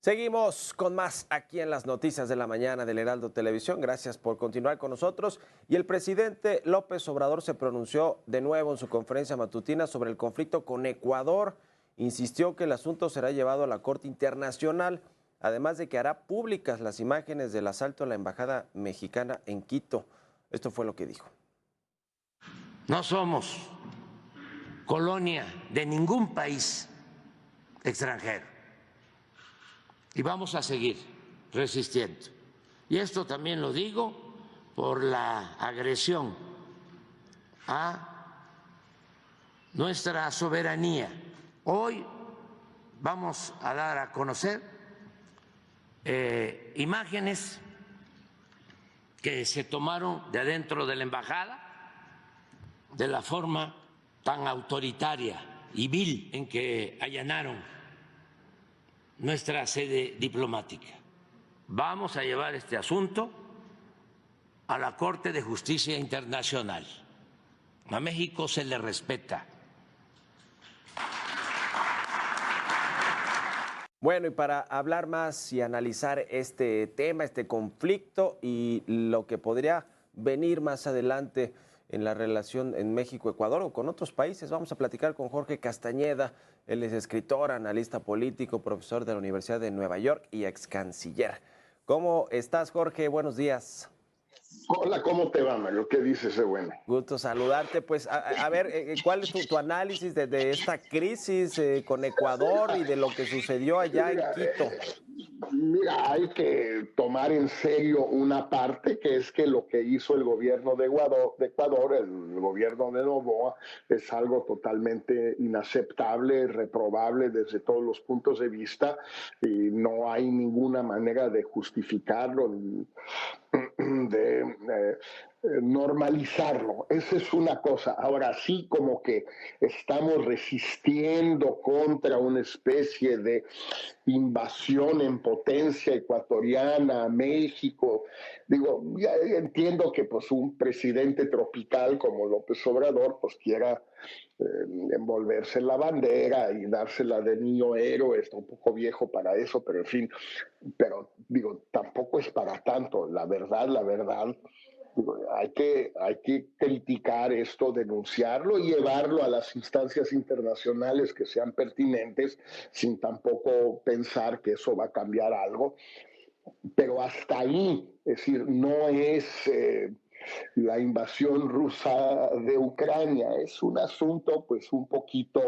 Seguimos con más aquí en las noticias de la mañana del Heraldo Televisión. Gracias por continuar con nosotros. Y el presidente López Obrador se pronunció de nuevo en su conferencia matutina sobre el conflicto con Ecuador. Insistió que el asunto será llevado a la Corte Internacional, además de que hará públicas las imágenes del asalto a la embajada mexicana en Quito. Esto fue lo que dijo. No somos colonia de ningún país extranjero y vamos a seguir resistiendo. Y esto también lo digo por la agresión a nuestra soberanía. Hoy vamos a dar a conocer imágenes que se tomaron de adentro de la embajada, de la forma tan autoritaria y vil en que allanaron nuestra sede diplomática. Vamos a llevar este asunto a la Corte de Justicia Internacional. A México se le respeta. Bueno, y para hablar más y analizar este tema, este conflicto y lo que podría venir más adelante en la relación en México-Ecuador o con otros países, vamos a platicar con Jorge Castañeda. Él es escritor, analista político, profesor de la Universidad de Nueva York y ex canciller. ¿Cómo estás, Jorge? Buenos días. Hola, ¿cómo te va, Mario? ¿Qué dices de bueno? Gusto saludarte. Pues a ver, ¿cuál es tu análisis de esta crisis con Ecuador y de lo que sucedió allá en Quito? Mira, hay que tomar en serio una parte, que es que lo que hizo el gobierno de Ecuador, el gobierno de Noboa, es algo totalmente inaceptable, reprobable desde todos los puntos de vista, y no hay ninguna manera de justificarlo, de normalizarlo. Esa es una cosa. Ahora sí, como que estamos resistiendo contra una especie de invasión en potencia ecuatoriana a México. Digo, ya entiendo que pues un presidente tropical como López Obrador pues quiera envolverse en la bandera y dársela de niño héroe. Está un poco viejo para eso, pero en fin, pero digo, tampoco es para tanto. La verdad, digo, hay que criticar esto, denunciarlo y llevarlo a las instancias internacionales que sean pertinentes, sin tampoco pensar que eso va a cambiar algo. Pero hasta ahí, es decir, no es la invasión rusa de Ucrania, es un asunto pues un poquito,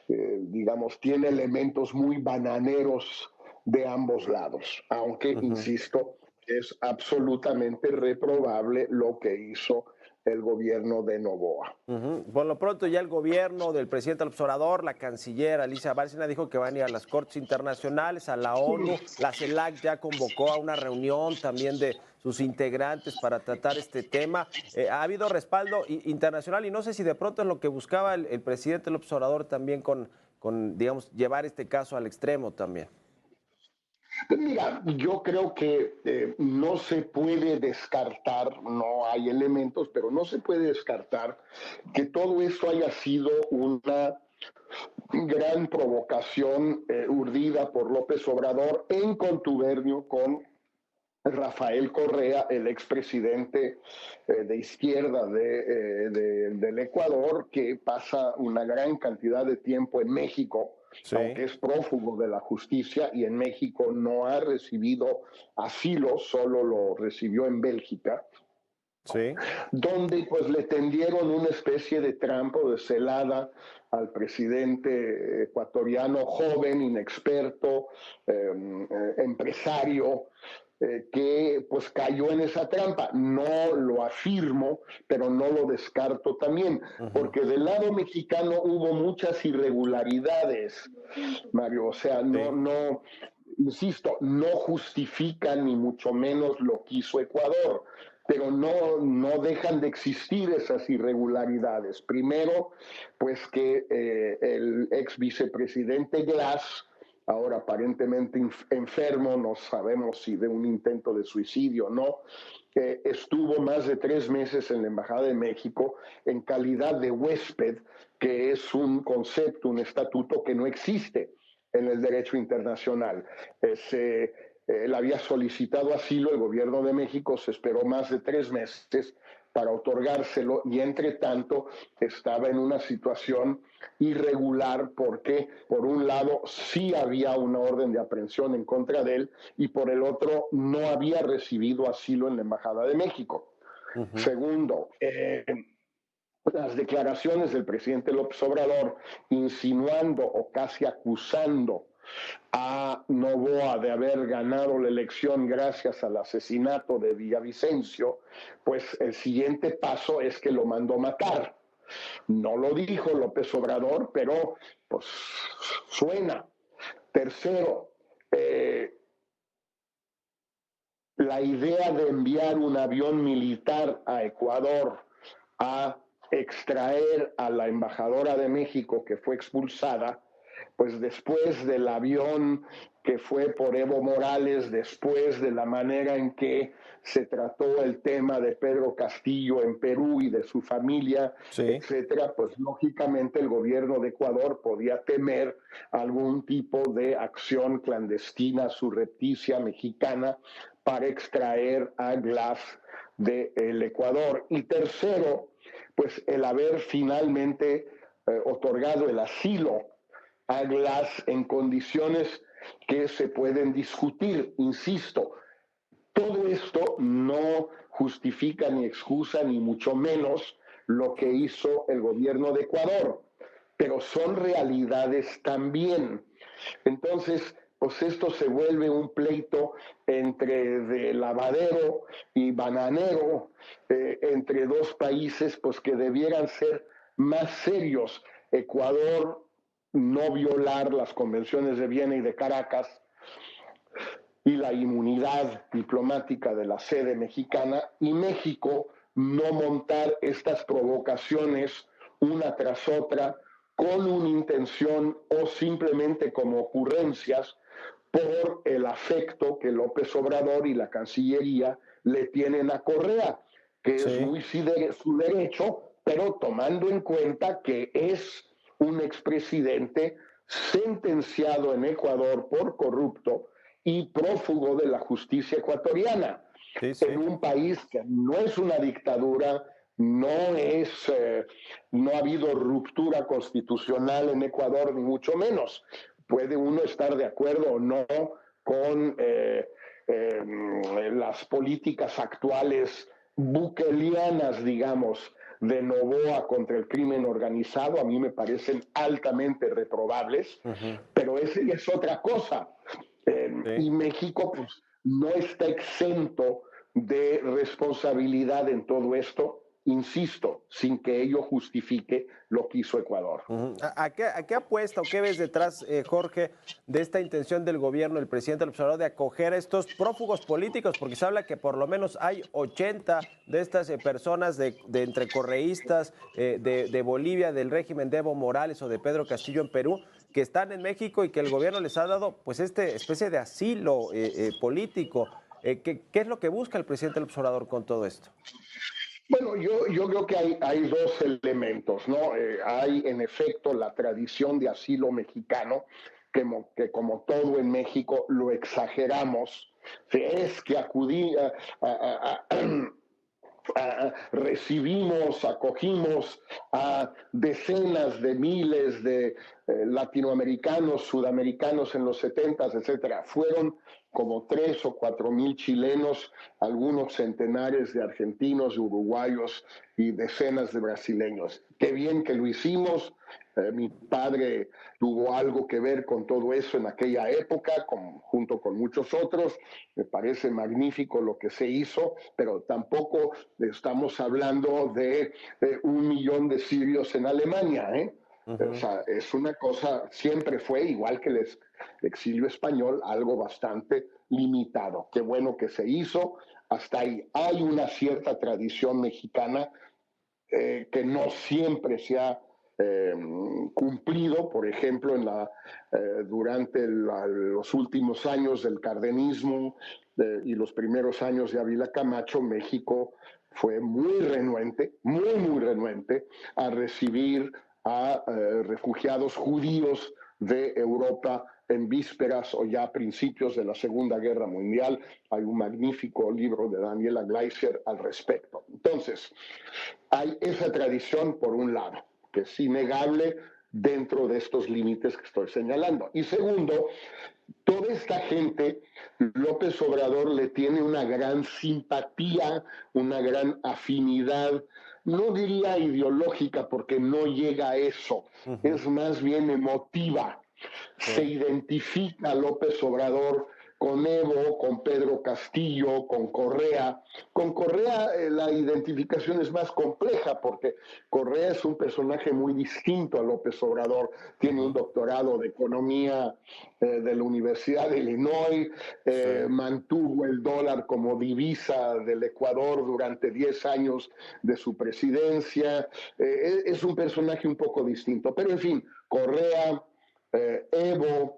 digamos, tiene elementos muy bananeros de ambos lados, aunque, insisto, es absolutamente reprobable lo que hizo el gobierno de Noboa. Por lo pronto ya el gobierno del presidente López Obrador, la canciller Alicia Bárcena dijo que van a ir a las cortes internacionales, a la ONU, la CELAC ya convocó a una reunión también de sus integrantes para tratar este tema. Ha habido respaldo internacional y no sé si de pronto es lo que buscaba el presidente López Obrador también con, digamos, llevar este caso al extremo también. Mira, yo creo que no se puede descartar, no hay elementos, pero no se puede descartar que todo esto haya sido una gran provocación urdida por López Obrador en contubernio con Rafael Correa, el expresidente de izquierda del Ecuador, que pasa una gran cantidad de tiempo en México, sí, aunque es prófugo de la justicia, y en México no ha recibido asilo, solo lo recibió en Bélgica. Sí. Donde pues le tendieron una especie de trampa o de celada al presidente ecuatoriano, joven, inexperto, empresario, que pues cayó en esa trampa. No lo afirmo, pero no lo descarto también, porque del lado mexicano hubo muchas irregularidades, Mario, o sea, no, insisto, no justifican ni mucho menos lo que hizo Ecuador, pero no dejan de existir esas irregularidades. Primero, pues que el ex vicepresidente Glass, ahora aparentemente enfermo, no sabemos si de un intento de suicidio o no, estuvo más de 3 meses en la Embajada de México en calidad de huésped, que es un concepto, un estatuto que no existe. en el derecho internacional. Él había solicitado asilo, el gobierno de México se esperó más de 3 meses para otorgárselo y entre tanto estaba en una situación irregular porque por un lado sí había una orden de aprehensión en contra de él y por el otro no había recibido asilo en la Embajada de México. Segundo, las declaraciones del presidente López Obrador insinuando o casi acusando a Noboa de haber ganado la elección gracias al asesinato de Villavicencio, pues el siguiente paso es que lo mandó matar. No lo dijo López Obrador, pero pues suena. Tercero, la idea de enviar un avión militar a Ecuador a extraer a la embajadora de México que fue expulsada, pues después del avión que fue por Evo Morales, después de la manera en que se trató el tema de Pedro Castillo en Perú y de su familia, etcétera, pues lógicamente el gobierno de Ecuador podía temer algún tipo de acción clandestina, surrepticia mexicana para extraer a Glass del Ecuador. Y tercero, pues el haber finalmente otorgado el asilo a Glass en condiciones que se pueden discutir, insisto. Todo esto no justifica ni excusa ni mucho menos lo que hizo el gobierno de Ecuador, pero son realidades también. Entonces, pues esto se vuelve un pleito entre de lavadero y bananero, entre dos países pues que debieran ser más serios. Ecuador no violar las convenciones de Viena y de Caracas y la inmunidad diplomática de la sede mexicana, y México no montar estas provocaciones una tras otra con una intención o simplemente como ocurrencias por el afecto que López Obrador y la Cancillería le tienen a Correa, que es muy su derecho, pero tomando en cuenta que es un expresidente sentenciado en Ecuador por corrupto y prófugo de la justicia ecuatoriana, en un país que no es una dictadura, no ha habido ruptura constitucional en Ecuador, ni mucho menos. Puede uno estar de acuerdo o no con las políticas actuales bukelianas, digamos, de Noboa contra el crimen organizado, a mí me parecen altamente reprobables, pero esa es otra cosa. Y México pues, no está exento de responsabilidad en todo esto, insisto, sin que ello justifique lo que hizo Ecuador. ¿A qué apuesta o qué ves detrás, Jorge, de esta intención del gobierno, del presidente López Obrador, de acoger a estos prófugos políticos? Porque se habla que por lo menos hay 80 de estas personas de entre correístas de Bolivia, del régimen de Evo Morales o de Pedro Castillo en Perú, que están en México y que el gobierno les ha dado pues especie de asilo político. ¿Qué es lo que busca el presidente López Obrador con todo esto? Bueno, yo creo que hay dos elementos, ¿no? Hay en efecto la tradición de asilo mexicano, que como todo en México lo exageramos. Es que recibimos, acogimos a decenas de miles de latinoamericanos, sudamericanos en los 70s, etcétera. Fueron como 3 o 4 mil chilenos, algunos centenares de argentinos, de uruguayos y decenas de brasileños. Qué bien que lo hicimos. Mi padre tuvo algo que ver con todo eso en aquella época, junto con muchos otros. Me parece magnífico lo que se hizo, pero tampoco estamos hablando de 1 millón de sirios en Alemania, ¿eh? O sea, es una cosa, siempre fue, igual que el exilio español, algo bastante limitado. Qué bueno que se hizo, hasta ahí. Hay una cierta tradición mexicana que no siempre se ha cumplido, por ejemplo, durante los últimos años del cardenismo y los primeros años de Ávila Camacho, México fue muy renuente a recibir a refugiados judíos de Europa en vísperas o ya a principios de la Segunda Guerra Mundial. Hay un magnífico libro de Daniela Gleiser al respecto. Entonces, hay esa tradición por un lado, que es innegable dentro de estos límites que estoy señalando. Y segundo, toda esta gente, López Obrador le tiene una gran simpatía, una gran afinidad, no diría ideológica porque no llega a eso, es más bien emotiva. Se identifica López Obrador con Evo, con Pedro Castillo, con Correa. Con Correa la identificación es más compleja porque Correa es un personaje muy distinto a López Obrador. Tiene un doctorado de economía de la Universidad de Illinois, mantuvo el dólar como divisa del Ecuador durante 10 años de su presidencia. Es un personaje un poco distinto, pero en fin, Correa, Evo,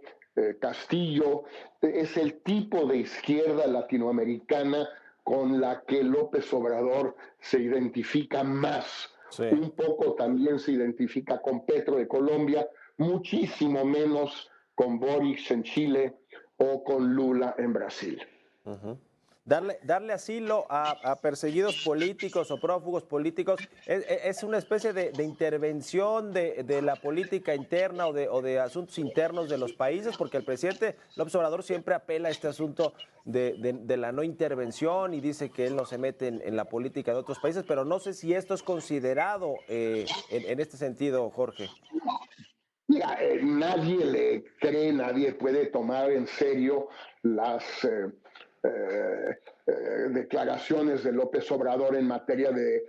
Castillo, es el tipo de izquierda latinoamericana con la que López Obrador se identifica más. Sí. Un poco también se identifica con Petro de Colombia, muchísimo menos con Boric en Chile o con Lula en Brasil. Darle asilo a perseguidos políticos o prófugos políticos es una especie de intervención de la política interna o de asuntos internos de los países, porque el presidente López Obrador siempre apela a este asunto de la no intervención y dice que él no se mete en la política de otros países, pero no sé si esto es considerado en este sentido, Jorge. Mira, nadie le cree, nadie puede tomar en serio las declaraciones de López Obrador en materia de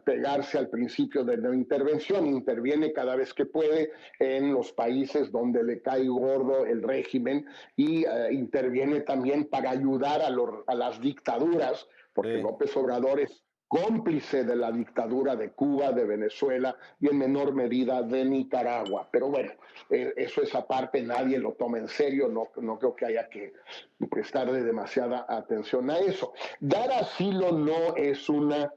pegarse al principio de no intervención. Interviene cada vez que puede en los países donde le cae gordo el régimen y interviene también para ayudar a las dictaduras, porque López Obrador es cómplice de la dictadura de Cuba, de Venezuela y en menor medida de Nicaragua. Pero bueno, eso es aparte, nadie lo toma en serio, no creo que haya que prestarle demasiada atención a eso. Dar asilo no es una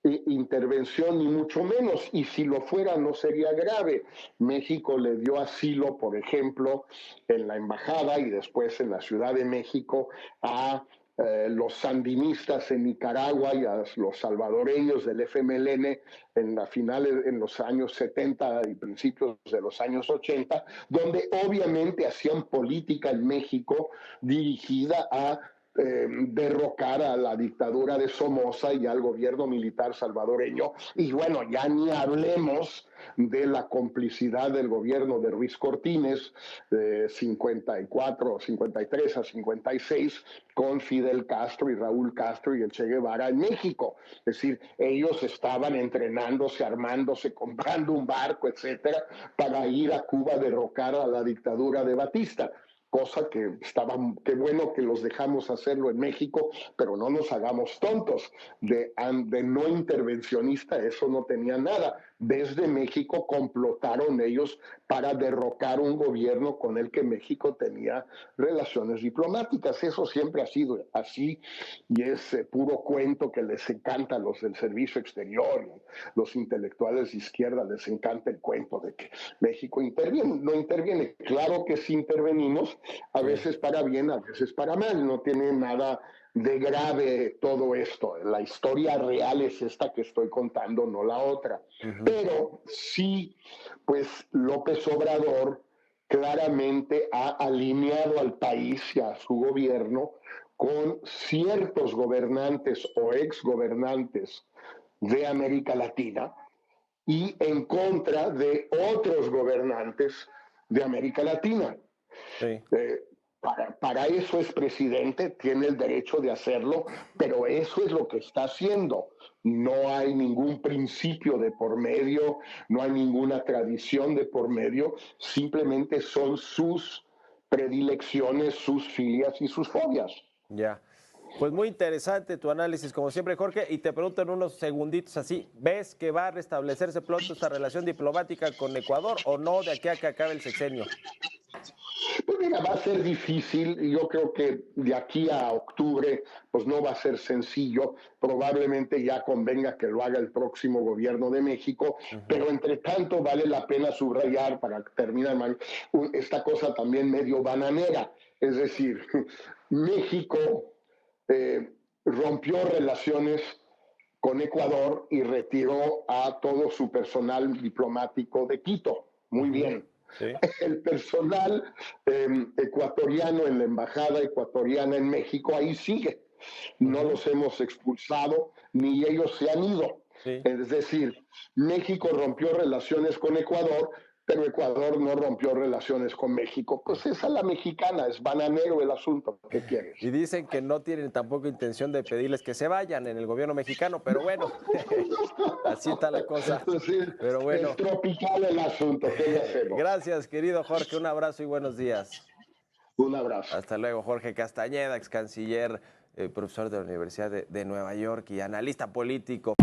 intervención ni mucho menos, y si lo fuera no sería grave. México le dio asilo, por ejemplo, en la embajada y después en la Ciudad de México a los sandinistas en Nicaragua y a los salvadoreños del FMLN en los años 70 y principios de los años 80, donde obviamente hacían política en México dirigida a derrocar a la dictadura de Somoza y al gobierno militar salvadoreño. Y bueno, ya ni hablemos de la complicidad del gobierno de Ruiz Cortines, de 54, 53 a 56, con Fidel Castro y Raúl Castro y el Che Guevara en México. Es decir, ellos estaban entrenándose, armándose, comprando un barco, etcétera, para ir a Cuba a derrocar a la dictadura de Batista. Cosa que qué bueno que los dejamos hacerlo en México, pero no nos hagamos tontos. De no intervencionista eso no tenía nada. Desde México complotaron ellos para derrocar un gobierno con el que México tenía relaciones diplomáticas. Eso siempre ha sido así y es puro cuento que les encanta a los del servicio exterior, los intelectuales de izquierda les encanta el cuento de que México interviene. No interviene. Claro que sí intervenimos, a veces para bien, a veces para mal. No tiene nada de grave todo esto. La historia real es esta que estoy contando, no la otra. Pero sí, pues López Obrador claramente ha alineado al país y a su gobierno con ciertos gobernantes o exgobernantes de América Latina y en contra de otros gobernantes de América Latina. Sí. Para eso es presidente, tiene el derecho de hacerlo, pero eso es lo que está haciendo. No hay ningún principio de por medio, no hay ninguna tradición de por medio, simplemente son sus predilecciones, sus filias y sus fobias. Ya. Pues muy interesante tu análisis, como siempre, Jorge, y te pregunto en unos segunditos así, ¿ves que va a restablecerse pronto esta relación diplomática con Ecuador o no de aquí a que acabe el sexenio? Pues mira, va a ser difícil. Yo creo que de aquí a octubre, pues no va a ser sencillo. Probablemente ya convenga que lo haga el próximo gobierno de México, pero entre tanto vale la pena subrayar, para terminar, esta cosa también medio bananera. Es decir, México rompió relaciones con Ecuador y retiró a todo su personal diplomático de Quito. Muy bien. Sí. El personal ecuatoriano en la embajada ecuatoriana en México ahí sigue. No los hemos expulsado ni ellos se han ido. Sí. Es decir, México rompió relaciones con Ecuador, pero Ecuador no rompió relaciones con México. Pues esa es la mexicana, es bananero el asunto. ¿Qué quieres? Y dicen que no tienen tampoco intención de pedirles que se vayan en el gobierno mexicano, pero bueno, así está la cosa. Entonces, Pero bueno, es tropical el asunto. ¿Qué le hacemos? gracias, querido Jorge. Un abrazo y buenos días. Un abrazo. Hasta luego, Jorge Castañeda, ex canciller, profesor de la Universidad de Nueva York y analista político.